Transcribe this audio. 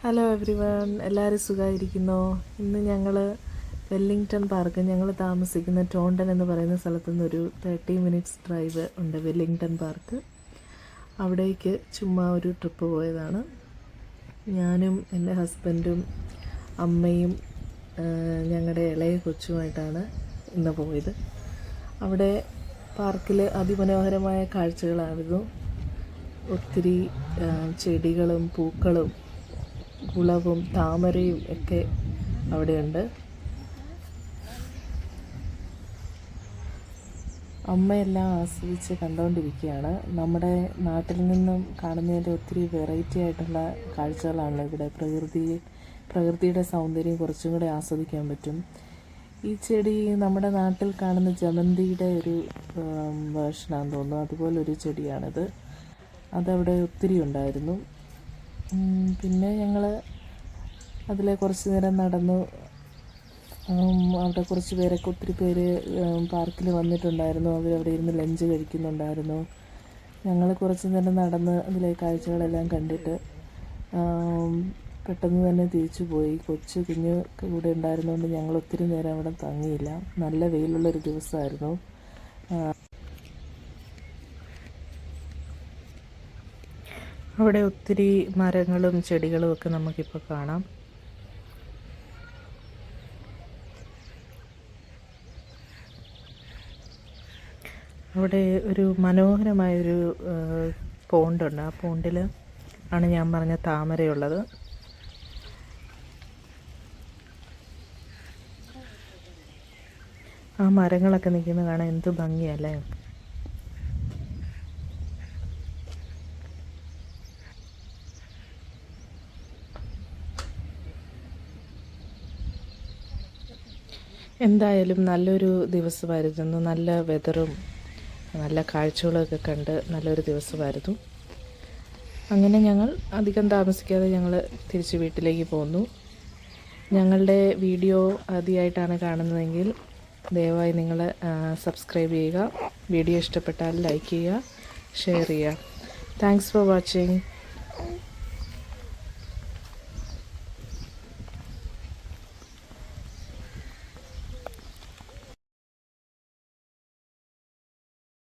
Hello every one, എല്ലാവരും സുഖമായിരിക്കുന്നോ? ഇന്ന് ഞങ്ങൾ വെല്ലിംഗ്ടൺ പാർക്ക്, ഞങ്ങൾ താമസിക്കുന്ന ടോണ്ടൻ എന്ന് പറയുന്ന സ്ഥലത്തു നിന്നൊരു 30 മിനിറ്റ്സ് ഡ്രൈവ് ഉണ്ട് വെല്ലിംഗ്ടൺ പാർക്ക്. അവിടേക്ക് ചുമ്മാ ഒരു ട്രിപ്പ് പോയതാണ്. ഞാനും എൻ്റെ ഹസ്ബൻഡും അമ്മയും ഞങ്ങളുടെ ഇളയ കൊച്ചുമായിട്ടാണ് ഇന്ന് പോയത്. അവിടെ പാർക്കിൽ അതിമനോഹരമായ കാഴ്ചകളായിരുന്നു. ഒത്തിരി ചെടികളും പൂക്കളും കുളവും താമരയും ഒക്കെ അവിടെയുണ്ട്. അമ്മയെല്ലാം ആസ്വദിച്ച് കണ്ടുകൊണ്ടിരിക്കുകയാണ്. നമ്മുടെ നാട്ടിൽ നിന്നും കാണുന്നതിൻ്റെ ഒത്തിരി വെറൈറ്റി ആയിട്ടുള്ള കാഴ്ചകളാണ് ഇവിടെ. പ്രകൃതിയുടെ സൗന്ദര്യം കുറച്ചും കൂടെ ആസ്വദിക്കാൻ പറ്റും. ഈ ചെടി നമ്മുടെ നാട്ടിൽ കാണുന്ന ജമന്തിയുടെ ഒരു വേർഷനാണെന്ന് തോന്നുന്നു. അതുപോലൊരു ചെടിയാണിത്. അതവിടെ ഒത്തിരി ഉണ്ടായിരുന്നു. പിന്നെ ഞങ്ങൾ അതിലെ കുറച്ച് നേരം നടന്നു. അവിടെ കുറച്ച് പേരൊക്കെ ഒത്തിരി പേര് പാർക്കിൽ വന്നിട്ടുണ്ടായിരുന്നു. അവരവിടെ ഇരുന്ന് ലഞ്ച് കഴിക്കുന്നുണ്ടായിരുന്നു. ഞങ്ങൾ കുറച്ച് നേരം നടന്ന് അതിലെ കാഴ്ചകളെല്ലാം കണ്ടിട്ട് പെട്ടെന്ന് തന്നെ തിരിച്ചു പോയി. കുഞ്ഞ് കൂടെ ഉണ്ടായിരുന്നുകൊണ്ട് ഞങ്ങൾ ഒത്തിരി നേരം അവിടെ തങ്ങിയില്ല. നല്ല വെയിലുള്ളൊരു ദിവസമായിരുന്നു. അവിടെ ഒത്തിരി മരങ്ങളും ചെടികളും ഒക്കെ നമുക്കിപ്പോൾ കാണാം. അവിടെ ഒരു മനോഹരമായൊരു പോണ്ടുണ്ട്. ആ പോണ്ടിൽ ആണ് ഞാൻ പറഞ്ഞ താമരയുള്ളത്. ആ മരങ്ങളൊക്കെ നിൽക്കുന്ന കാണാൻ എന്ത് ഭംഗിയല്ലേ. എന്തായാലും നല്ലൊരു ദിവസമായിരുന്നു. നല്ല വെതറും നല്ല കാഴ്ചകളൊക്കെ കണ്ട് നല്ലൊരു ദിവസമായിരുന്നു. അങ്ങനെ ഞങ്ങൾ അധികം താമസിക്കാതെ ഞങ്ങൾ തിരിച്ച് വീട്ടിലേക്ക് പോന്നു. ഞങ്ങളുടെ വീഡിയോ ആദ്യമായിട്ടാണ് കാണുന്നതെങ്കിൽ ദയവായി നിങ്ങൾ സബ്സ്ക്രൈബ് ചെയ്യുക. വീഡിയോ ഇഷ്ടപ്പെട്ടാൽ ലൈക്ക് ചെയ്യുക, ഷെയർ ചെയ്യുക. Thanks for watching.